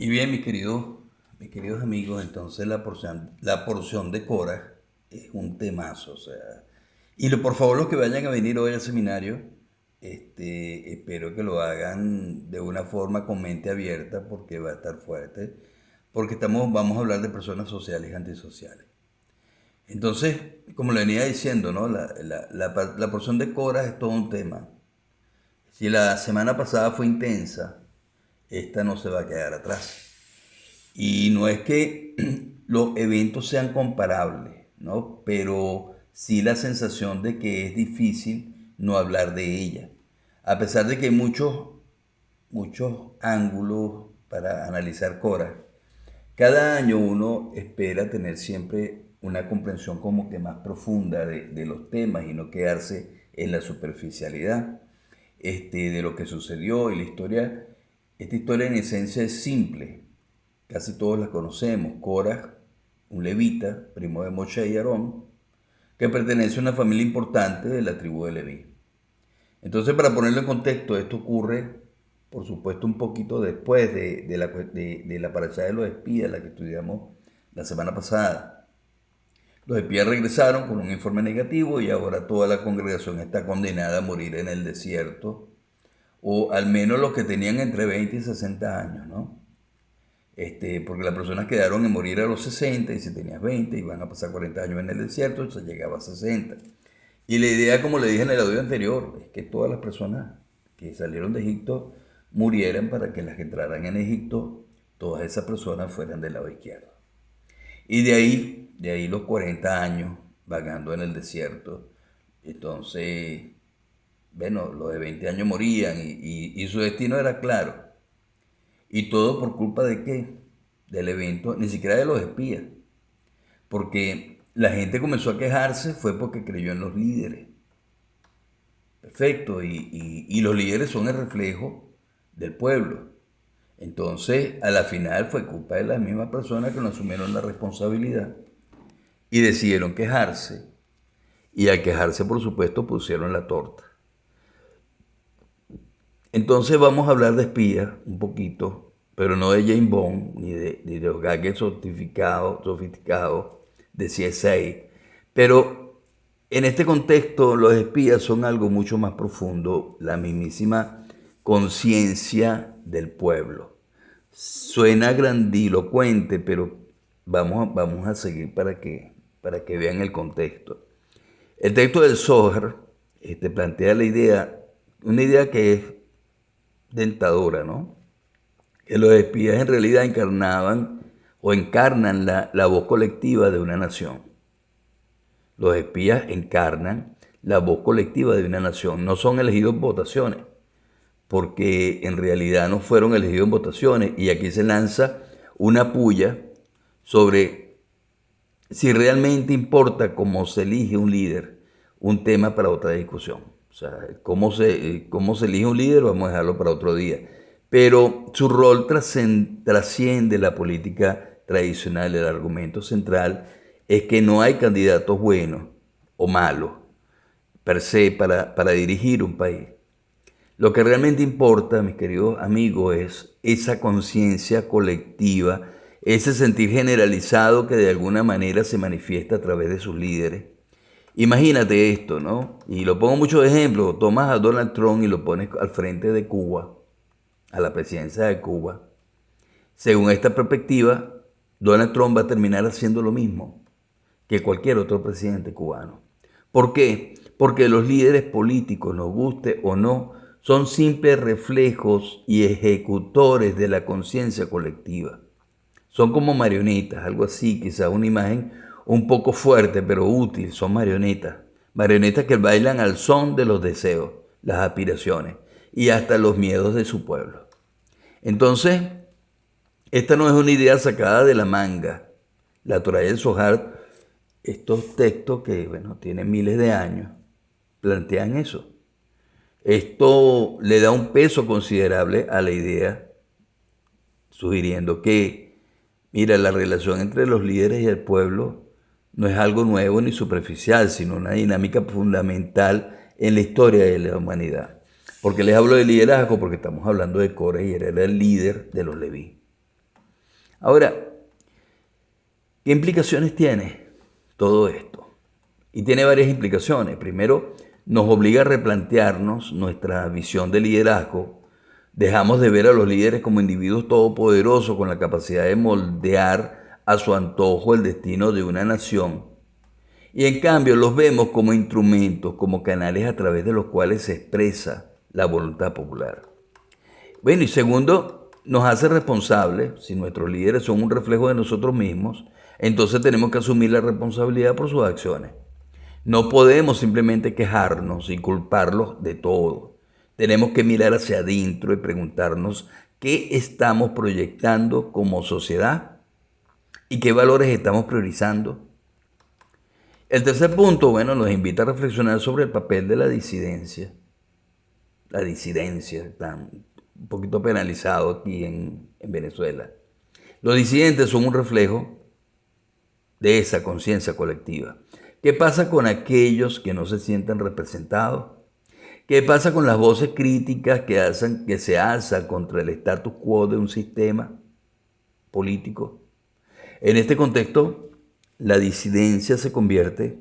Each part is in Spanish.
Y bien, mis queridos amigos, entonces la porción de Cora es un temazo, o sea. Por favor, los que vayan a venir hoy al seminario, espero que lo hagan de una forma con mente abierta porque va a estar fuerte, porque vamos a hablar de personas sociales y antisociales. Entonces, como le venía diciendo, ¿no? La porción de Cora es todo un tema. Si la semana pasada fue intensa, esta no se va a quedar atrás. Y no es que los eventos sean comparables, ¿no? Pero sí la sensación de que es difícil no hablar de ella. A pesar de que hay muchos ángulos para analizar Cora, cada año uno espera tener siempre una comprensión como que más profunda de los temas y no quedarse en la superficialidad de lo que sucedió y la historia. Esta historia en esencia es simple, casi todos la conocemos. Cora, un levita, primo de Moshe y Aarón, que pertenece a una familia importante de la tribu de Leví. Entonces, para ponerlo en contexto, esto ocurre, por supuesto, un poquito después de la parashá de los espías, la que estudiamos la semana pasada. Los espías regresaron con un informe negativo y ahora toda la congregación está condenada a morir en el desierto, o al menos los que tenían entre 20 y 60 años, ¿no? Porque las personas quedaron en morir a los 60 y si tenías 20 iban a pasar 40 años en el desierto, se llegaba a 60. Y la idea, como le dije en el audio anterior, es que todas las personas que salieron de Egipto murieran para que las que entraran en Egipto, todas esas personas fueran del lado izquierdo. Y de ahí los 40 años vagando en el desierto. Entonces, bueno, los de 20 años morían y su destino era claro. ¿Y todo por culpa de qué? Del evento, ni siquiera de los espías. Porque la gente comenzó a quejarse fue porque creyó en los líderes. Perfecto, y los líderes son el reflejo del pueblo. Entonces, a la final fue culpa de las mismas personas que no asumieron la responsabilidad y decidieron quejarse. Y al quejarse, por supuesto, pusieron la torta. Entonces vamos a hablar de espías un poquito, pero no de James Bond, ni de los gadgets sofisticados de CSI. Pero en este contexto los espías son algo mucho más profundo, la mismísima conciencia del pueblo. Suena grandilocuente, pero vamos a seguir para que vean el contexto. El texto del Zohar plantea una idea que es dentadora, ¿no? Que los espías en realidad encarnaban o encarnan la voz colectiva de una nación. Los espías encarnan la voz colectiva de una nación. No son elegidos en votaciones, porque en realidad no fueron elegidos en votaciones. Y aquí se lanza una puya sobre si realmente importa cómo se elige un líder, un tema para otra discusión. O sea, cómo se elige un líder, vamos a dejarlo para otro día. Pero su rol trasciende la política tradicional. El argumento central es que no hay candidatos buenos o malos per se para dirigir un país. Lo que realmente importa, mis queridos amigos, es esa conciencia colectiva, ese sentir generalizado que de alguna manera se manifiesta a través de sus líderes. Imagínate esto, ¿no? Y lo pongo muchos ejemplos. Tomas a Donald Trump y lo pones al frente de Cuba, a la presidencia de Cuba. Según esta perspectiva, Donald Trump va a terminar haciendo lo mismo que cualquier otro presidente cubano. ¿Por qué? Porque los líderes políticos, nos guste o no, son simples reflejos y ejecutores de la conciencia colectiva. Son como marionetas, algo así, quizás una imagen un poco fuerte pero útil. Son marionetas. Marionetas que bailan al son de los deseos, las aspiraciones y hasta los miedos de su pueblo. Entonces, esta no es una idea sacada de la manga. La Torá y el Zohar, estos textos que, bueno, tienen miles de años, plantean eso. Esto le da un peso considerable a la idea, sugiriendo que, mira, la relación entre los líderes y el pueblo no es algo nuevo ni superficial, sino una dinámica fundamental en la historia de la humanidad. ¿Por qué les hablo de liderazgo? Porque estamos hablando de Cora y él era el líder de los Leví. Ahora, ¿qué implicaciones tiene todo esto? Y tiene varias implicaciones. Primero, nos obliga a replantearnos nuestra visión de liderazgo. Dejamos de ver a los líderes como individuos todopoderosos con la capacidad de moldear a su antojo el destino de una nación. Y en cambio los vemos como instrumentos, como canales a través de los cuales se expresa la voluntad popular. Bueno, y segundo, nos hace responsables. Si nuestros líderes son un reflejo de nosotros mismos, entonces tenemos que asumir la responsabilidad por sus acciones. No podemos simplemente quejarnos y culparlos de todo. Tenemos que mirar hacia adentro y preguntarnos qué estamos proyectando como sociedad y qué valores estamos priorizando. El tercer punto, bueno, nos invita a reflexionar sobre el papel de la disidencia. La disidencia está un poquito penalizado aquí en Venezuela. Los disidentes son un reflejo de esa conciencia colectiva. ¿Qué pasa con aquellos que no se sienten representados? ¿Qué pasa con las voces críticas que se alzan contra el status quo de un sistema político? En este contexto, la disidencia se convierte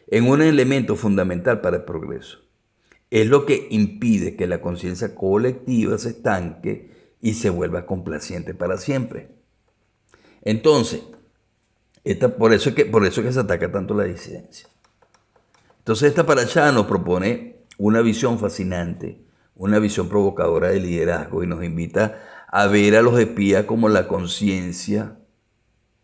en un elemento fundamental para el progreso. Es lo que impide que la conciencia colectiva se estanque y se vuelva complaciente para siempre. Entonces, por eso es que se ataca tanto la disidencia. Entonces esta paracha nos propone una visión fascinante, una visión provocadora de liderazgo y nos invita a ver a los espías como la conciencia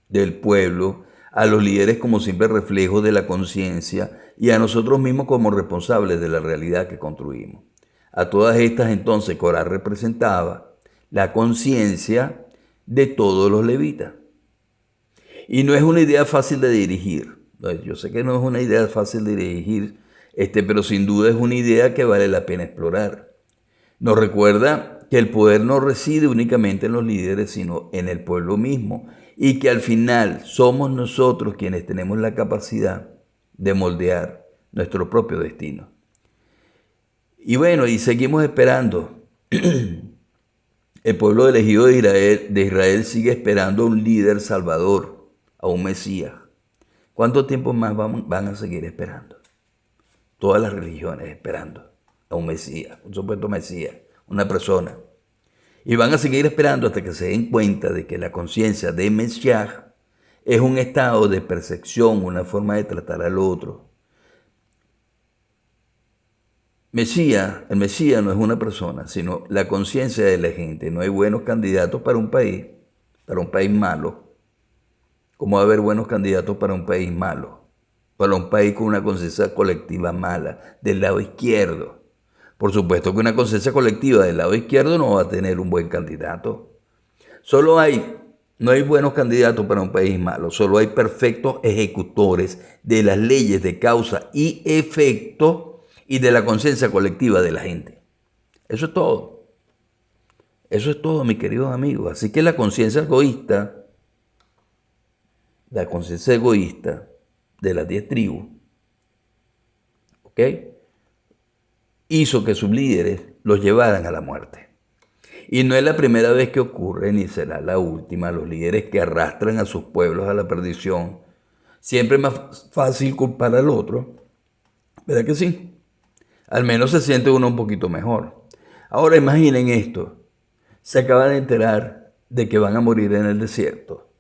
del pueblo, a los líderes como simples reflejos de la conciencia y a nosotros mismos como responsables de la realidad que construimos. A todas estas entonces Corá representaba la conciencia de todos los levitas. Y no es una idea fácil de dirigir. Yo sé que no es una idea fácil de dirigir, pero sin duda es una idea que vale la pena explorar. Nos recuerda que el poder no reside únicamente en los líderes, sino en el pueblo mismo, y que al final somos nosotros quienes tenemos la capacidad de moldear nuestro propio destino. Y bueno, y seguimos esperando. El pueblo elegido de Israel sigue esperando a un líder salvador, a un Mesías. ¿Cuánto tiempo más van a seguir esperando? Todas las religiones esperando a un Mesías, un supuesto Mesías, una persona. Y van a seguir esperando hasta que se den cuenta de que la conciencia de Mesías es un estado de percepción, una forma de tratar al otro. El Mesías no es una persona, sino la conciencia de la gente. No hay buenos candidatos para un país malo. ¿Cómo va a haber buenos candidatos para un país malo? Para un país con una conciencia colectiva mala, del lado izquierdo. Por supuesto que una conciencia colectiva del lado izquierdo no va a tener un buen candidato. No hay buenos candidatos para un país malo, solo hay perfectos ejecutores de las leyes de causa y efecto y de la conciencia colectiva de la gente. Eso es todo. Eso es todo, mis queridos amigos. Así que la conciencia egoísta de las 10 tribus, ¿ok?, hizo que sus líderes los llevaran a la muerte. Y no es la primera vez que ocurre, ni será la última. Los líderes que arrastran a sus pueblos a la perdición, siempre es más fácil culpar al otro. ¿Verdad que sí? Al menos se siente uno un poquito mejor. Ahora imaginen esto. Se acaba de enterar de que van a morir en el desierto.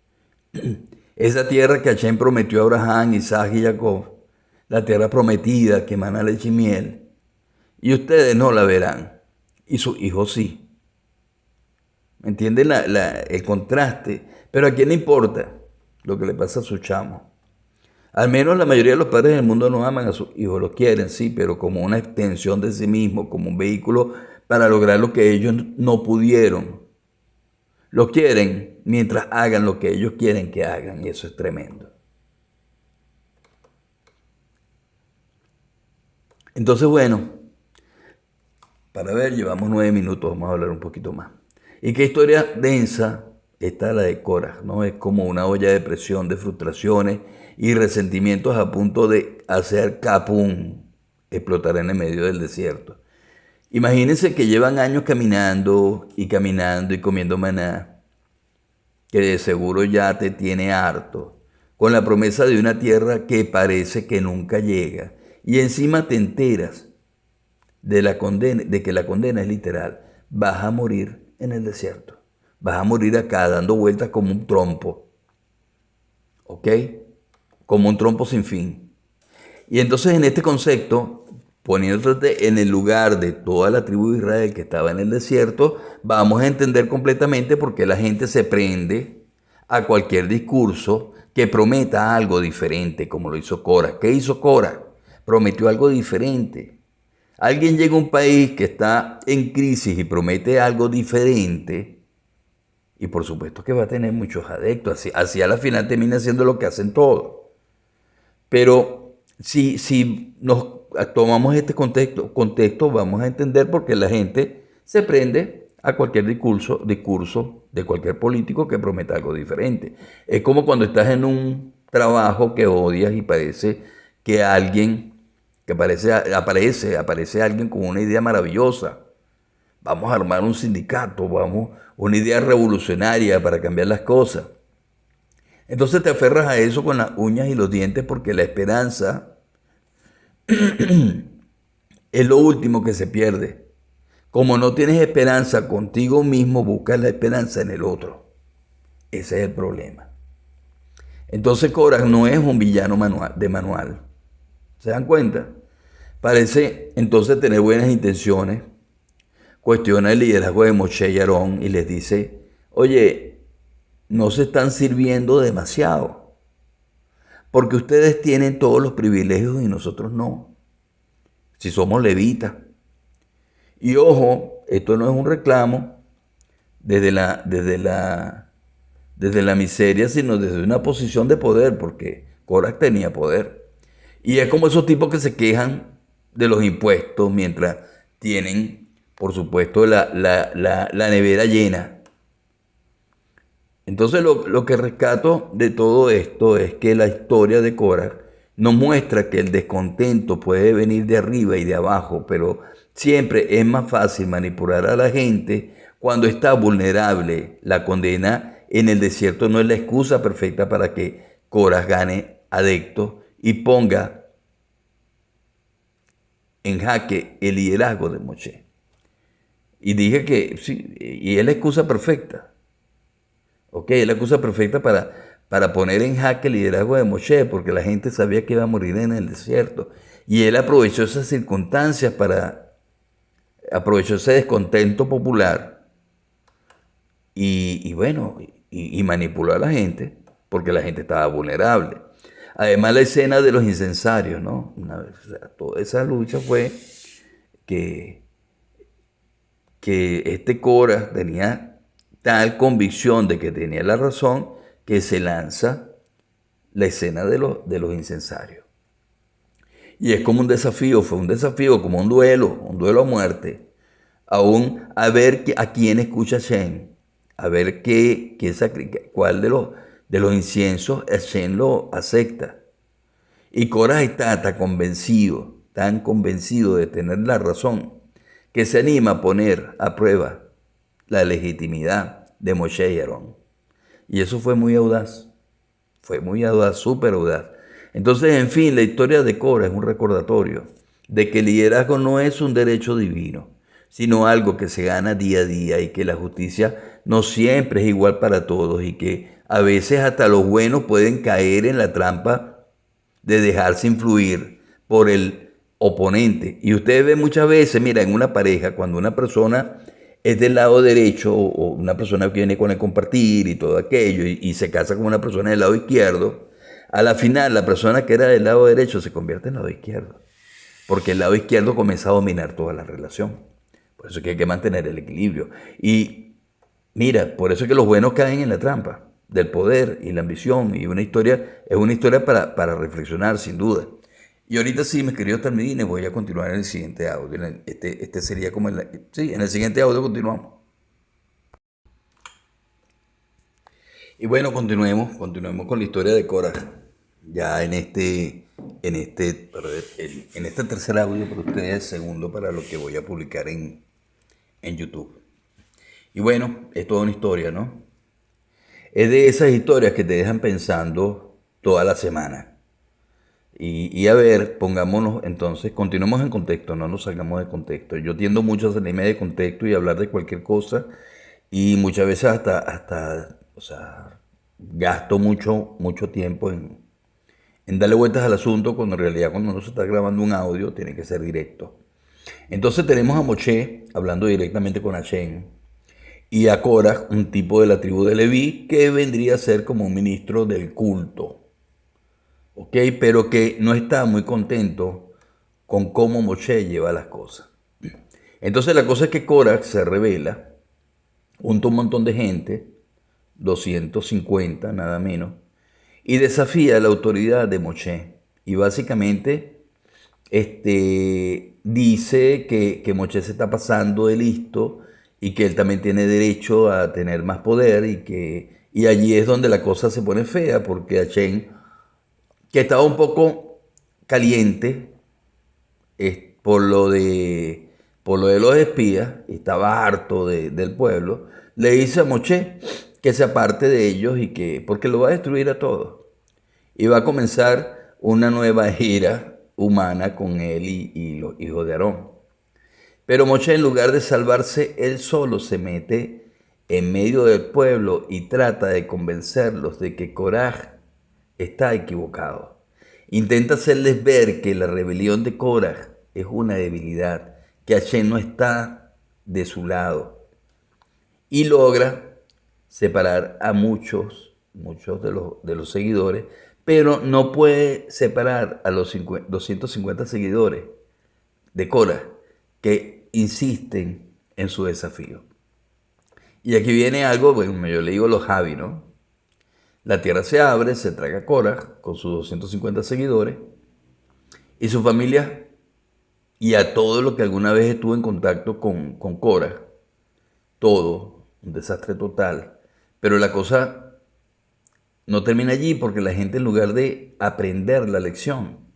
Esa tierra que Hashem prometió a Abraham, Isaac y Jacob, la tierra prometida que emana leche y miel, y ustedes no la verán, y sus hijos sí. ¿Me entienden el contraste? Pero ¿a quién le importa lo que le pasa a su chamo? Al menos la mayoría de los padres del mundo no aman a sus hijos, los quieren, sí, pero como una extensión de sí mismos, como un vehículo para lograr lo que ellos no pudieron. Los quieren mientras hagan lo que ellos quieren que hagan, y eso es tremendo. Entonces, bueno, para ver, llevamos 9 minutos, vamos a hablar un poquito más. ¿Y qué historia densa? Esta la de Korah, ¿no? Es como una olla de presión, de frustraciones y resentimientos a punto de hacer capum, explotar en el medio del desierto. Imagínense que llevan años caminando y comiendo maná, que de seguro ya te tiene harto, con la promesa de una tierra que parece que nunca llega, y encima te enteras de la condena, de que la condena es literal, vas a morir en el desierto, vas a morir acá dando vueltas como un trompo, ¿ok? Como un trompo sin fin. Y entonces en este concepto, poniéndote en el lugar de toda la tribu de Israel que estaba en el desierto, vamos a entender completamente por qué la gente se prende a cualquier discurso que prometa algo diferente, como lo hizo Cora. ¿Qué hizo Cora? Prometió algo diferente. Alguien llega a un país que está en crisis y promete algo diferente, y por supuesto que va a tener muchos adeptos. Así a la final termina siendo lo que hacen todos. Pero si nos tomamos este contexto, vamos a entender por qué la gente se prende a cualquier discurso de cualquier político que prometa algo diferente. Es como cuando estás en un trabajo que odias y parece que aparece alguien con una idea maravillosa. Vamos a armar un sindicato, una idea revolucionaria para cambiar las cosas. Entonces te aferras a eso con las uñas y los dientes porque la esperanza es lo último que se pierde. Como no tienes esperanza contigo mismo, buscas la esperanza en el otro. Ese es el problema. Entonces Korah no es un villano de manual. ¿Se dan cuenta? Parece entonces tener buenas intenciones. Cuestiona el liderazgo de Moshe y Aarón y les dice, oye, no se están sirviendo demasiado, porque ustedes tienen todos los privilegios y nosotros no, si somos levitas. Y ojo, esto no es un reclamo desde la miseria, sino desde una posición de poder, porque Korah tenía poder. Y es como esos tipos que se quejan de los impuestos mientras tienen, por supuesto, la nevera llena. Entonces lo que rescato de todo esto es que la historia de Korah nos muestra que el descontento puede venir de arriba y de abajo, pero siempre es más fácil manipular a la gente cuando está vulnerable. La condena en el desierto no es la excusa perfecta para que Korah gane adeptos y ponga en jaque el liderazgo de Moshe. Y dije que sí, y es la excusa perfecta. Ok, es la excusa perfecta para poner en jaque el liderazgo de Moshe, porque la gente sabía que iba a morir en el desierto. Y él aprovechó esas circunstancias aprovechó ese descontento popular y bueno, y manipuló a la gente, porque la gente estaba vulnerable. Además, la escena de los incensarios, ¿no? O sea, toda esa lucha fue que, que este Cora tenía tal convicción de que tenía la razón que se lanza la escena de los incensarios. Y es como un desafío, fue un desafío, como un duelo a muerte, aún a ver a quién escucha Shem, a ver cuál de los inciensos Shem lo acepta. Y Korah está tan convencido de tener la razón, que se anima a poner a prueba la legitimidad de Moshe y Aarón. Y eso fue muy audaz, súper audaz. Entonces, en fin, la historia de Korah es un recordatorio de que el liderazgo no es un derecho divino, sino algo que se gana día a día y que la justicia no siempre es igual para todos y que a veces hasta los buenos pueden caer en la trampa de dejarse influir por el oponente. Y ustedes ven muchas veces, mira, en una pareja, cuando una persona es del lado derecho o una persona que viene con el compartir y todo aquello y se casa con una persona del lado izquierdo, a la final la persona que era del lado derecho se convierte en el lado izquierdo, porque el lado izquierdo comienza a dominar toda la relación. Por eso es que hay que mantener el equilibrio. Y mira, por eso es que los buenos caen en la trampa del poder y la ambición. Y es una historia para reflexionar, sin duda. Y ahorita sí, mis queridos termidines, voy a continuar en el siguiente audio. Este sería como sí, en el siguiente audio continuamos. Y bueno, continuemos con la historia de Korah. Ya en este tercer audio para ustedes, segundo para lo que voy a publicar en YouTube. Y bueno, es toda una historia, ¿no? Es de esas historias que te dejan pensando toda la semana. Y a ver, pongámonos entonces, continuemos en contexto, no nos salgamos de contexto. Yo tiendo mucho a salirme de contexto y hablar de cualquier cosa y muchas veces o sea, gasto mucho tiempo en darle vueltas al asunto cuando en realidad cuando uno se está grabando un audio tiene que ser directo. Entonces tenemos a Moshe hablando directamente con Hashem y a Korah, un tipo de la tribu de Leví, que vendría a ser como un ministro del culto, ¿ok? Pero que no está muy contento con cómo Moshe lleva las cosas. Entonces la cosa es que Korah se revela, junto a un montón de gente, 250 nada menos, y desafía la autoridad de Moshe. Y básicamente dice que Moshe se está pasando de listo y que él también tiene derecho a tener más poder y allí es donde la cosa se pone fea porque Hashem, que estaba un poco caliente por lo de los espías, y estaba harto del pueblo, le dice a Moshe que se aparte de ellos porque lo va a destruir a todos. Y va a comenzar una nueva era humana con él y los hijos de Aarón. Pero Moshe, en lugar de salvarse, él solo se mete en medio del pueblo y trata de convencerlos de que Korah está equivocado. Intenta hacerles ver que la rebelión de Korah es una debilidad, que Hashem no está de su lado. Y logra separar a muchos de los seguidores, pero no puede separar a los 250 seguidores de Korah que insisten en su desafío. Y aquí viene algo, bueno, yo le digo los Javi, ¿no? La tierra se abre, se traga a Korah con sus 250 seguidores y su familia y a todo lo que alguna vez estuvo en contacto con Korah. Todo, un desastre total. Pero la cosa no termina allí porque la gente, en lugar de aprender la lección,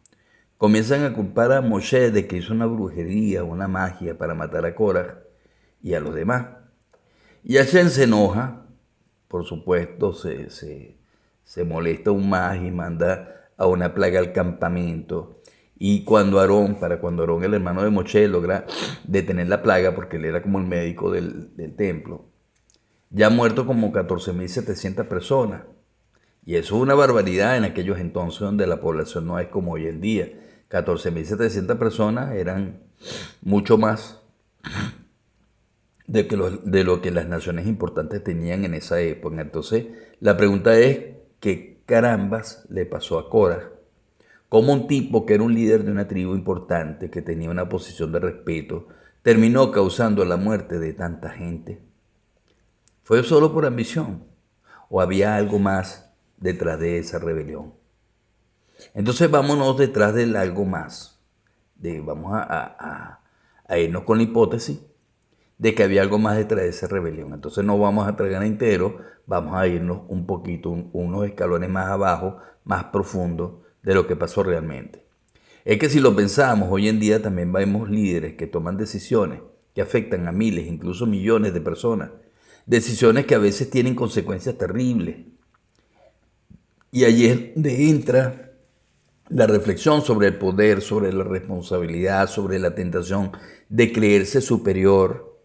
comienzan a culpar a Moshe de que hizo una brujería, una magia para matar a Korah y a los demás. Y Hashem se enoja, por supuesto, se molesta aún más y manda a una plaga al campamento. Y cuando Aarón, el hermano de Moshe, logra detener la plaga, porque él era como el médico del templo, ya han muerto como 14.700 personas. Y eso es una barbaridad en aquellos entonces donde la población no es como hoy en día. 14.700 personas eran mucho más de lo que las naciones importantes tenían en esa época. Entonces, la pregunta es, ¿qué carambas le pasó a Korah? Como un tipo que era un líder de una tribu importante, que tenía una posición de respeto, terminó causando la muerte de tanta gente. ¿Fue solo por ambición? ¿O había algo más detrás de esa rebelión? Entonces vámonos detrás del algo más. Vamos a irnos con la hipótesis de que había algo más detrás de esa rebelión. Entonces no vamos a tragar entero, vamos a irnos un poquito, unos escalones más abajo, más profundo de lo que pasó realmente. Es que si lo pensamos, hoy en día también vemos líderes que toman decisiones que afectan a miles, incluso millones de personas. Decisiones que a veces tienen consecuencias terribles. Y allí es donde entra la reflexión sobre el poder, sobre la responsabilidad, sobre la tentación de creerse superior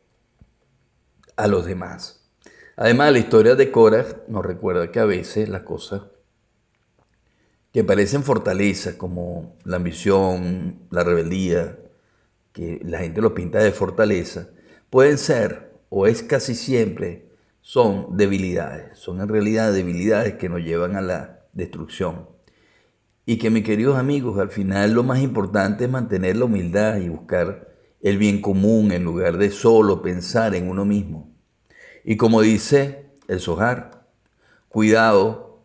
a los demás. Además, la historia de Korah nos recuerda que a veces las cosas que parecen fortalezas, como la ambición, la rebeldía, que la gente lo pinta de fortaleza, pueden ser, o es casi siempre, son debilidades. Son en realidad debilidades que nos llevan a la destrucción. Y que, mis queridos amigos, al final lo más importante es mantener la humildad y buscar el bien común en lugar de solo pensar en uno mismo. Y como dice el Zohar, cuidado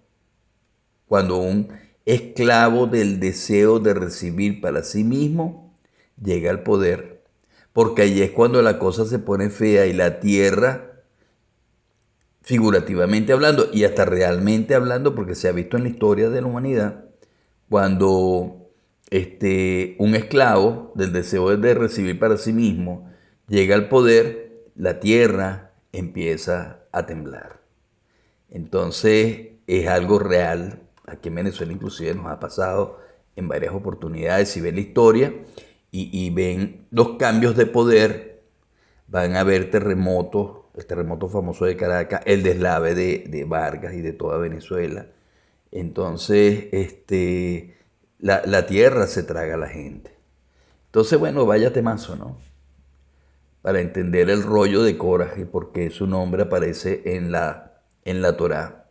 cuando un esclavo del deseo de recibir para sí mismo llega al poder, porque allí es cuando la cosa se pone fea y la tierra, figurativamente hablando y hasta realmente hablando, porque se ha visto en la historia de la humanidad, cuando un esclavo del deseo de recibir para sí mismo llega al poder, la tierra empieza a temblar. Entonces es algo real. Aquí en Venezuela inclusive nos ha pasado en varias oportunidades. Si ven la historia y ven los cambios de poder, van a ver terremotos, el terremoto famoso de Caracas, el deslave de Vargas y de toda Venezuela. Entonces, la tierra se traga a la gente. Entonces, bueno, vaya temazo, ¿no? Para entender el rollo de Coraj y por qué su nombre aparece en la Torá.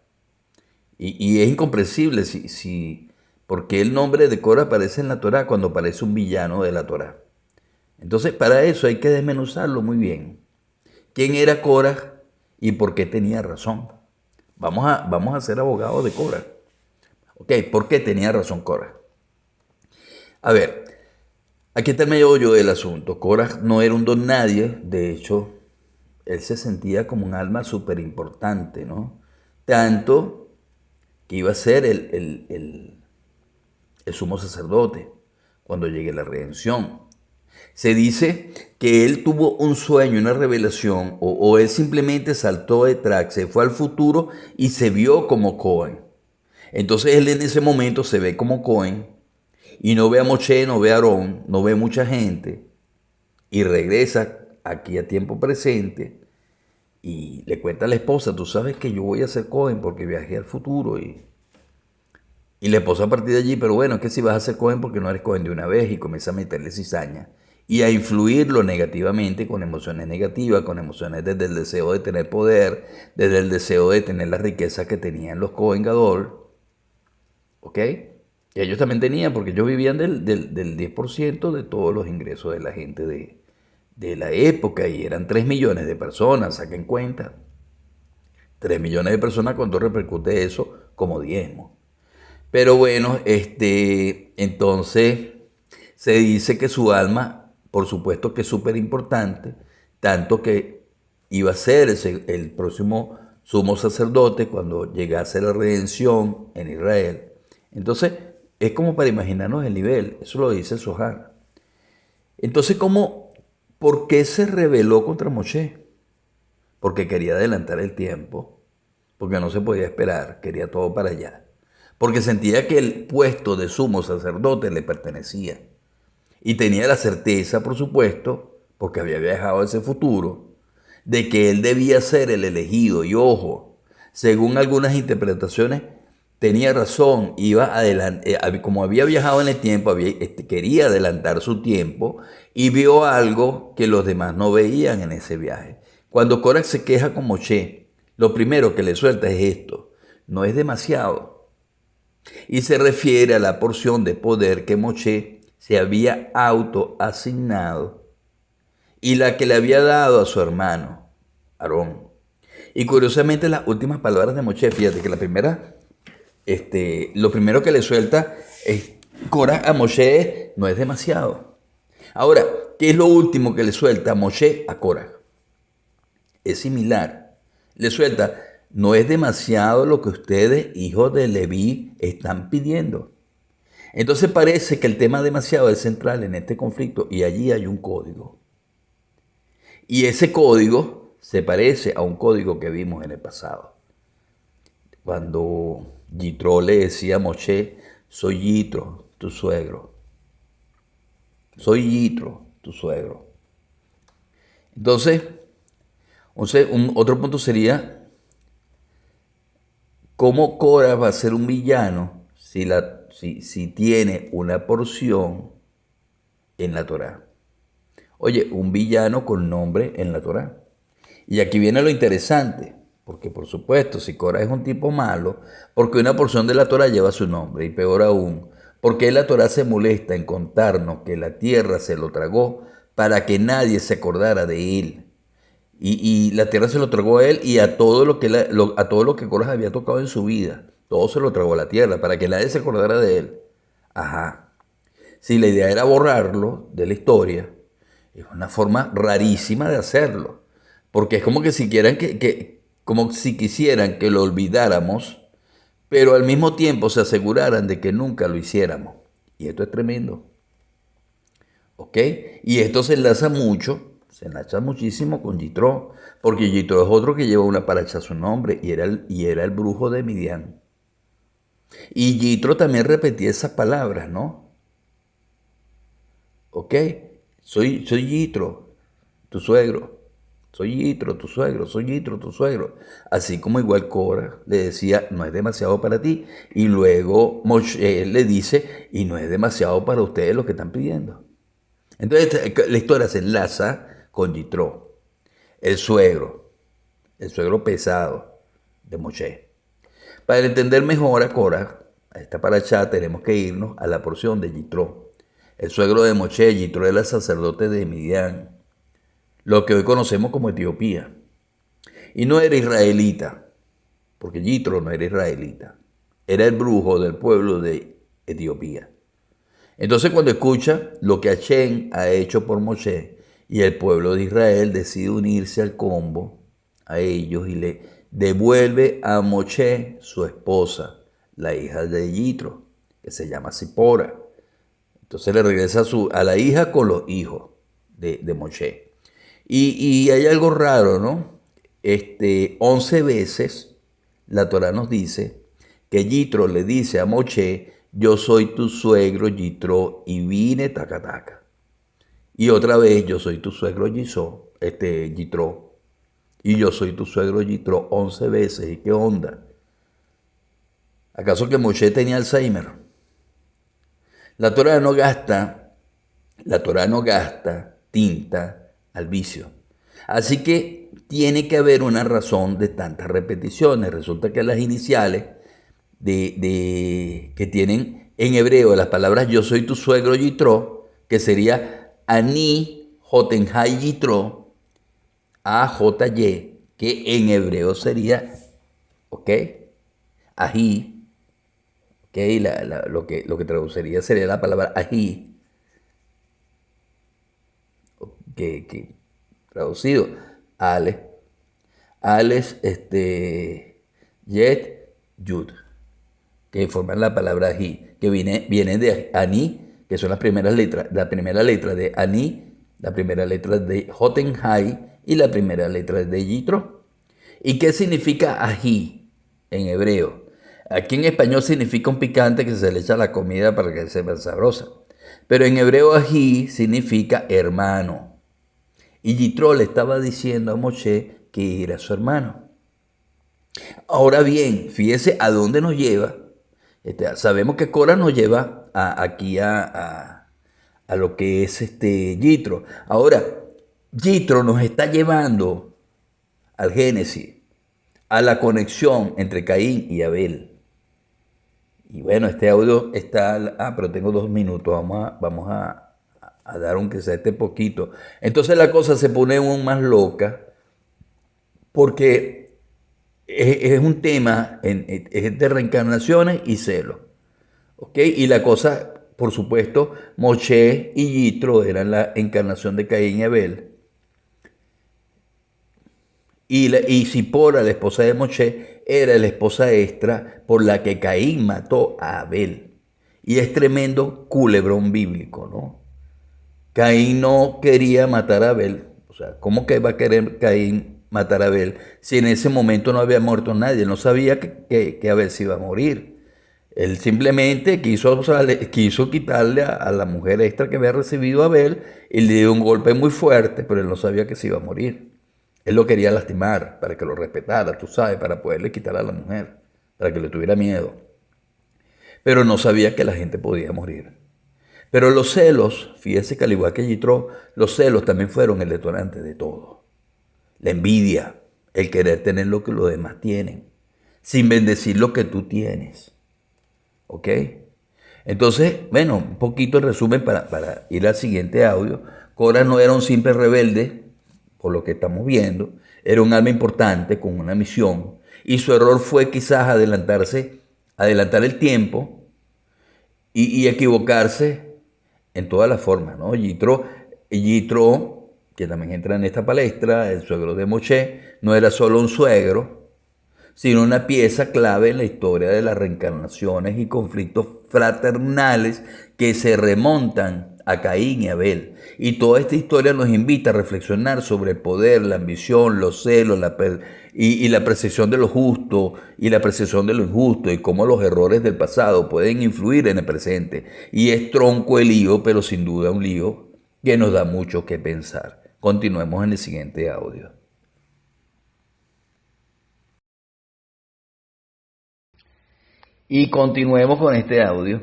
Y es incomprensible por qué el nombre de Coraj aparece en la Torá cuando aparece un villano de la Torá. Entonces, para eso hay que desmenuzarlo muy bien. ¿Quién era Coraj y por qué tenía razón? Vamos a ser abogados de Coraj. Ok, ¿por qué tenía razón Coraj? A ver, aquí está el meollo del asunto. Coraj no era un don nadie, de hecho, él se sentía como un alma súper importante, ¿no? Tanto que iba a ser el sumo sacerdote cuando llegue la redención. Se dice que él tuvo un sueño, una revelación, o él simplemente saltó de track, se fue al futuro y se vio como Cohen. Entonces él en ese momento se ve como Cohen y no ve a Moshe, no ve a Aarón, no ve mucha gente y regresa aquí a tiempo presente y le cuenta a la esposa, tú sabes que yo voy a ser Cohen porque viajé al futuro y la esposa a partir de allí, pero bueno, es que si vas a ser Cohen porque no eres Cohen de una vez y comienza a meterle cizaña y a influirlo negativamente con emociones negativas, con emociones desde el deseo de tener poder, desde el deseo de tener la riqueza que tenían los Cohen Gadol, ¿ok? Y ellos también tenían, porque ellos vivían del 10% de todos los ingresos de la gente de la época y eran 3 millones de personas, saquen cuenta. 3 millones de personas, ¿cuánto repercute eso? Como diezmo. Pero bueno, entonces se dice que su alma, por supuesto que es súper importante, tanto que iba a ser el próximo sumo sacerdote cuando llegase la redención en Israel. Entonces, es como para imaginarnos el nivel, eso lo dice el Zohar. Entonces, ¿por qué se rebeló contra Moshe? Porque quería adelantar el tiempo, porque no se podía esperar, quería todo para allá. Porque sentía que el puesto de sumo sacerdote le pertenecía. Y tenía la certeza, por supuesto, porque había viajado a ese futuro, de que él debía ser el elegido. Y ojo, según algunas interpretaciones, tenía razón, como había viajado en el tiempo, quería adelantar su tiempo y vio algo que los demás no veían en ese viaje. Cuando Korach se queja con Moshe, lo primero que le suelta es esto: no es demasiado. Y se refiere a la porción de poder que Moshe se había autoasignado y la que le había dado a su hermano, Aarón. Y curiosamente las últimas palabras de Moshe, fíjate que lo primero que le suelta es Korach a Moshe, no es demasiado. Ahora, ¿qué es lo último que le suelta Moshe a Korach? Es similar. Le suelta, no es demasiado lo que ustedes, hijos de Leví, están pidiendo. Entonces parece que el tema demasiado es central en este conflicto y allí hay un código. Y ese código se parece a un código que vimos en el pasado. Cuando Yitro le decía a Moshe, soy Yitro, tu suegro. Soy Yitro, tu suegro. Entonces, otro punto sería, ¿cómo Cora va a ser un villano si tiene una porción en la Torá? Oye, un villano con nombre en la Torá. Y aquí viene lo interesante, porque por supuesto, si Cora es un tipo malo, porque una porción de la Torá lleva su nombre, y peor aún, porque la Torá se molesta en contarnos que la tierra se lo tragó para que nadie se acordara de él. Y la tierra se lo tragó a él y a todo lo que Korah había tocado en su vida. Todo se lo tragó a la tierra para que nadie se acordara de él. Ajá. Si la idea era borrarlo de la historia, es una forma rarísima de hacerlo. Porque es como que como si quisieran que lo olvidáramos, pero al mismo tiempo se aseguraran de que nunca lo hiciéramos. Y esto es tremendo. ¿Ok? Y esto se enlaza mucho, se enlaza muchísimo con Yitro, porque Yitro es otro que lleva una paracha a su nombre y era el brujo de Midian. Y Yitro también repetía esas palabras, ¿no? ¿Ok? Soy Yitro, tu suegro. Soy Yitro, tu suegro. Soy Yitro, tu suegro. Así como igual Cora le decía, no es demasiado para ti. Y luego Moshe le dice, y no es demasiado para ustedes lo que están pidiendo. Entonces la historia se enlaza con Yitro, el suegro pesado de Moshe. Para entender mejor a Cora, a esta paracha, tenemos que irnos a la porción de Yitro. El suegro de Moshe, Yitro era el sacerdote de Midian, lo que hoy conocemos como Etiopía. Y no era israelita, porque Yitro no era israelita. Era el brujo del pueblo de Etiopía. Entonces cuando escucha lo que Hashem ha hecho por Moshe y el pueblo de Israel decide unirse al combo, a ellos, y le devuelve a Moshe su esposa, la hija de Yitro, que se llama Zipora. Entonces le regresa a la hija con los hijos de Moshe. Y hay algo raro, ¿no? 11 veces la Torah nos dice que Yitro le dice a Moshe, yo soy tu suegro Yitro y vine taca taca. Y otra vez, yo soy tu suegro Yitro. Y yo soy tu suegro Yitro 11 veces. ¿Y qué onda? ¿Acaso que Moshe tenía Alzheimer? La Torah no gasta tinta al vicio. Así que tiene que haber una razón de tantas repeticiones. Resulta que las iniciales que tienen en hebreo las palabras yo soy tu suegro Yitro, que sería Ani Jotenhai Yitro, AJY, que en hebreo sería, ¿ok? Ají, ¿ok? Lo que traduciría sería la palabra ají, que traducido, Ales, Yet, Yud, que forman la palabra ají, que viene de Ani, que son las primeras letras, la primera letra de Ani, la primera letra de Jotenhai y la primera letra de Yitro. ¿Y qué significa ají en hebreo? Aquí en español significa un picante que se le echa a la comida para que sepa sabrosa. Pero en hebreo ají significa hermano. Y Yitro le estaba diciendo a Moshe que era su hermano. Ahora bien, fíjese a dónde nos lleva. Sabemos que Cora nos lleva aquí a lo que es Yitro. Ahora, Yitro nos está llevando al Génesis, a la conexión entre Caín y Abel. Y bueno, este audio está, pero tengo 2 minutos, vamos a dar aunque sea poquito. Entonces la cosa se pone aún más loca porque es un tema es de reencarnaciones y celos. ¿Ok? Y la cosa, por supuesto, Moshe y Yitro eran la encarnación de Caín y Abel. Y Zipora, la esposa de Moshe, era la esposa extra por la que Caín mató a Abel. Y es tremendo culebrón bíblico, ¿no? Caín no quería matar a Abel. O sea, ¿cómo que va a querer Caín matar a Abel si en ese momento no había muerto nadie? No sabía que Abel se iba a morir. Él simplemente quiso quitarle a la mujer extra que había recibido a Abel y le dio un golpe muy fuerte, pero él no sabía que se iba a morir. Él lo quería lastimar para que lo respetara, tú sabes, para poderle quitar a la mujer, para que le tuviera miedo. Pero no sabía que la gente podía morir. Pero los celos, fíjese que al igual que Yitro, los celos también fueron el detonante de todo. La envidia, el querer tener lo que los demás tienen, sin bendecir lo que tú tienes. ¿Ok? Entonces, bueno, un poquito en resumen para ir al siguiente audio. Cora no era un simple rebelde, por lo que estamos viendo, era un alma importante con una misión y su error fue quizás adelantar el tiempo y equivocarse en todas las formas, ¿no? Yitro, que también entra en esta palestra, el suegro de Moshe, no era solo un suegro, sino una pieza clave en la historia de las reencarnaciones y conflictos fraternales que se remontan a Caín y Abel. Y toda esta historia nos invita a reflexionar sobre el poder, la ambición, los celos, y la percepción de lo justo y la percepción de lo injusto y cómo los errores del pasado pueden influir en el presente. Y es tronco el lío, pero sin duda un lío que nos da mucho que pensar. Continuemos en el siguiente audio. Y continuemos con este audio,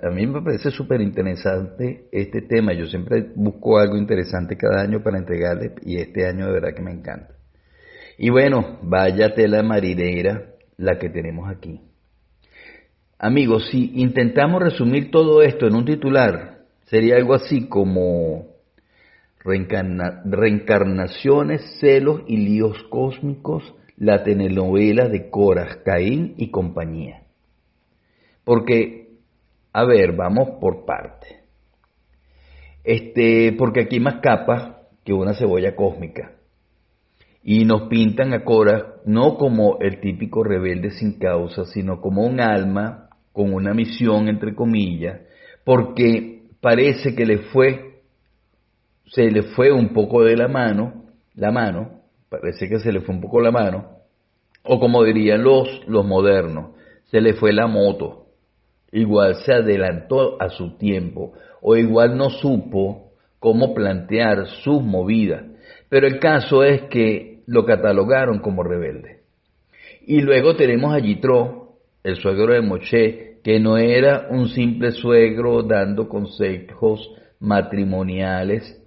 a mí me parece súper interesante este tema. Yo siempre busco algo interesante cada año para entregarles y este año de verdad que me encanta. Y bueno, vaya tela marinera la que tenemos aquí. Amigos, si intentamos resumir todo esto en un titular, sería algo así como reencarnaciones, celos y líos cósmicos, la telenovela de Korah, Caín y compañía. Porque, a ver, vamos por partes. Porque aquí hay más capas que una cebolla cósmica. Y nos pintan a Korah no como el típico rebelde sin causa, sino como un alma con una misión, entre comillas, porque parece que se le fue un poco de la mano, parece que se le fue un poco la mano, o como dirían los modernos, se le fue la moto. Igual se adelantó a su tiempo, o igual no supo cómo plantear sus movidas. Pero el caso es que lo catalogaron como rebelde. Y luego tenemos a Yitro, el suegro de Moshe, que no era un simple suegro dando consejos matrimoniales,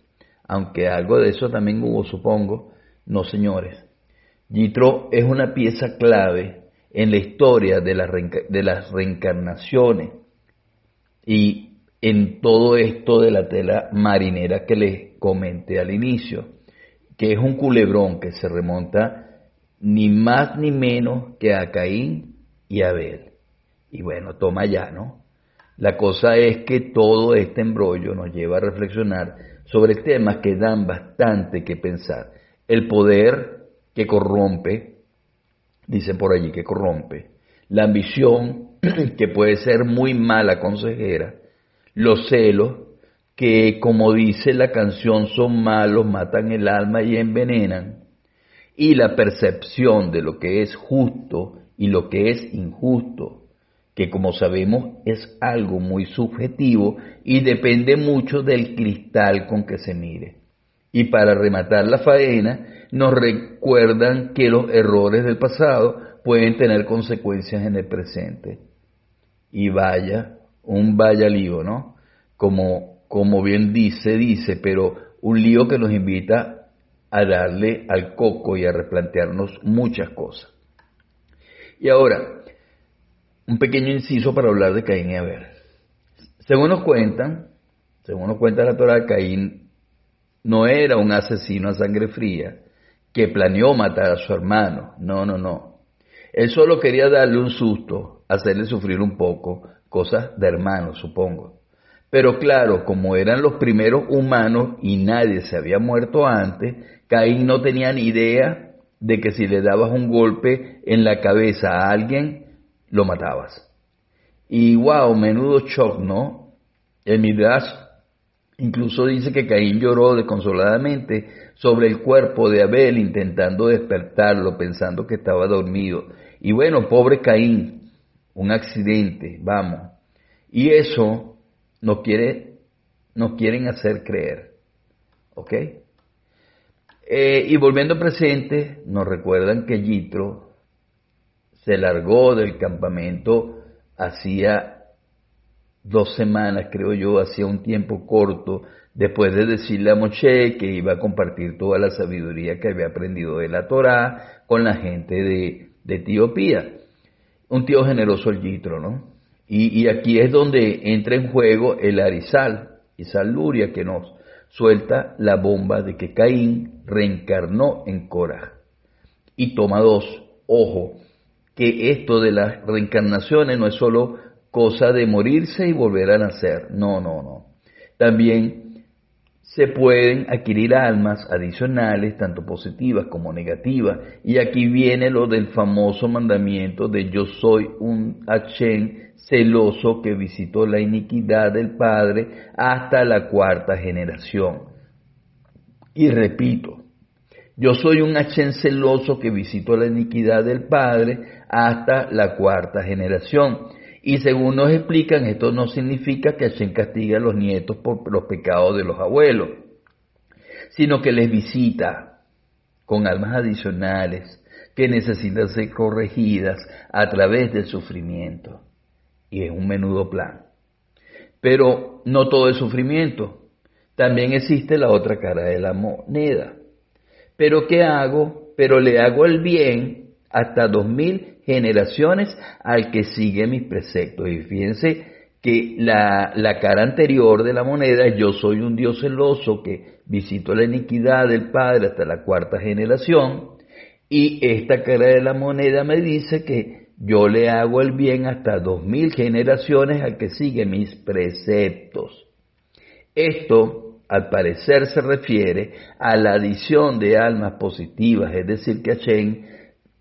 aunque algo de eso también hubo, supongo. No, señores. Yitro es una pieza clave en la historia de las reencarnaciones y en todo esto de la tela marinera que les comenté al inicio, que es un culebrón que se remonta ni más ni menos que a Caín y Abel. Y bueno, toma ya, ¿no? La cosa es que todo este embrollo nos lleva a reflexionar sobre temas que dan bastante que pensar. El poder que corrompe, dicen por allí que corrompe, la ambición, que puede ser muy mala consejera, los celos, que como dice la canción son malos, matan el alma y envenenan, y la percepción de lo que es justo y lo que es injusto, que como sabemos es algo muy subjetivo y depende mucho del cristal con que se mire. Y para rematar la faena, nos recuerdan que los errores del pasado pueden tener consecuencias en el presente. Y vaya lío, ¿no? Como bien dice, pero un lío que nos invita a darle al coco y a replantearnos muchas cosas. Y ahora, un pequeño inciso para hablar de Caín y Abel. Según nos cuenta la Torá, Caín no era un asesino a sangre fría que planeó matar a su hermano. No. Él solo quería darle un susto, hacerle sufrir un poco, cosas de hermano, supongo. Pero claro, como eran los primeros humanos y nadie se había muerto antes, Caín no tenía ni idea de que si le dabas un golpe en la cabeza a alguien, lo matabas. Y wow, menudo shock, ¿no? El Midrash incluso dice que Caín lloró desconsoladamente sobre el cuerpo de Abel intentando despertarlo, pensando que estaba dormido. Y bueno, pobre Caín, un accidente, vamos. Y eso nos quieren hacer creer, ¿ok? Y volviendo al presente, nos recuerdan que Yitro se largó del campamento hacía 2 semanas, creo yo, hacía un tiempo corto, después de decirle a Moshe que iba a compartir toda la sabiduría que había aprendido de la Torá con la gente de Etiopía. Un tío generoso el Yitro, ¿no? Y aquí es donde entra en juego el Arizal Luria, que nos suelta la bomba de que Caín reencarnó en Korah. Y toma 2, ojo, que esto de las reencarnaciones no es solo cosa de morirse y volver a nacer. No. También se pueden adquirir almas adicionales, tanto positivas como negativas. Y aquí viene lo del famoso mandamiento de yo soy un Hashem celoso que visitó la iniquidad del Padre hasta la cuarta generación. Y repito, yo soy un Hashem celoso que visitó la iniquidad del Padre hasta la cuarta generación. Y según nos explican, esto no significa que Hashem castiga a los nietos por los pecados de los abuelos, sino que les visita con almas adicionales que necesitan ser corregidas a través del sufrimiento. Y es un menudo plan. Pero no todo es sufrimiento. También existe la otra cara de la moneda. ¿Pero qué hago? Pero le hago el bien hasta 2000 generaciones al que sigue mis preceptos. Y fíjense que la cara anterior de la moneda es yo soy un Dios celoso que visito la iniquidad del Padre hasta la cuarta generación. Y esta cara de la moneda me dice que yo le hago el bien hasta 2000 generaciones al que sigue mis preceptos. Esto, al parecer, se refiere a la adición de almas positivas, es decir, que Hashem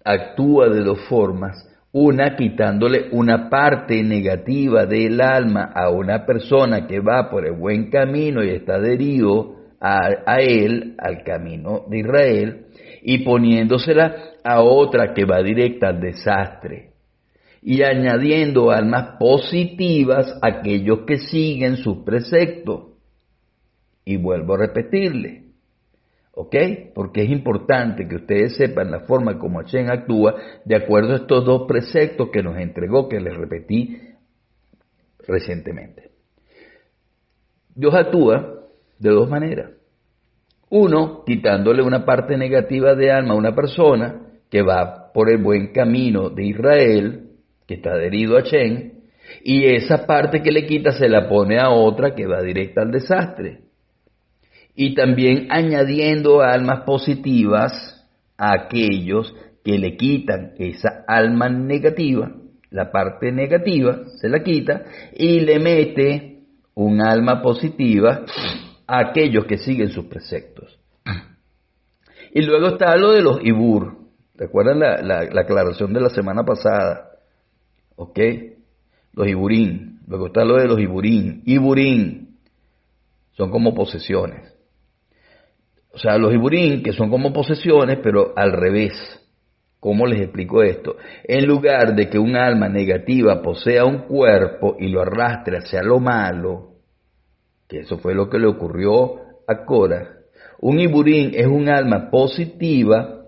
actúa de dos formas. Una, quitándole una parte negativa del alma a una persona que va por el buen camino y está adherido a él, al camino de Israel, y poniéndosela a otra que va directa al desastre. Y añadiendo almas positivas a aquellos que siguen sus preceptos. Y vuelvo a repetirle, ¿ok? Porque es importante que ustedes sepan la forma como Hashem actúa de acuerdo a estos dos preceptos que nos entregó, que les repetí recientemente. Dios actúa de dos maneras. Uno, quitándole una parte negativa de alma a una persona que va por el buen camino de Israel, que está adherido a Hashem, y esa parte que le quita se la pone a otra que va directa al desastre. Y también añadiendo almas positivas a aquellos que le quitan esa alma negativa, la parte negativa se la quita y le mete un alma positiva a aquellos que siguen sus preceptos. Y luego está lo de los Ibur. ¿Recuerdan la aclaración de la semana pasada? ¿Ok? Los Iburín. Luego está lo de los Iburín. Iburín son como posesiones. O sea, los Iburín, que son como posesiones, pero al revés. ¿Cómo les explico esto? En lugar de que un alma negativa posea un cuerpo y lo arrastre hacia lo malo, que eso fue lo que le ocurrió a Cora, un Iburín es un alma positiva,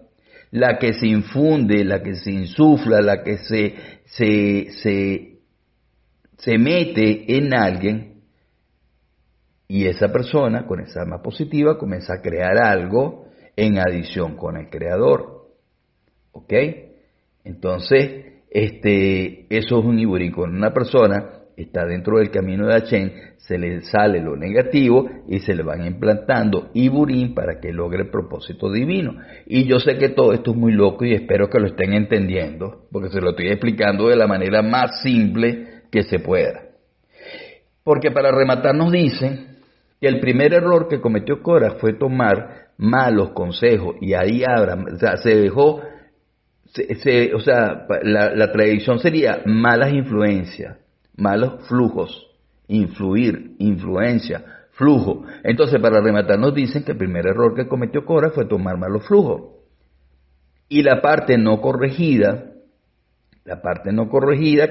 la que se infunde, la que se insufla, la que se mete en alguien. Y esa persona, con esa alma positiva, comienza a crear algo en adición con el Creador. ¿Ok? Entonces, eso es un Iburín. Cuando una persona está dentro del camino de Hashem, se le sale lo negativo y se le van implantando Iburín para que logre el propósito divino. Y yo sé que todo esto es muy loco y espero que lo estén entendiendo, porque se lo estoy explicando de la manera más simple que se pueda. Porque para rematar nos dicen que el primer error que cometió Cora fue tomar malos consejos, y ahí Abraham, o sea, se dejó, la tradición sería malas influencias, malos flujos, influir, influencia, flujo. Entonces, para rematar nos dicen que el primer error que cometió Cora fue tomar malos flujos. Y la parte no corregida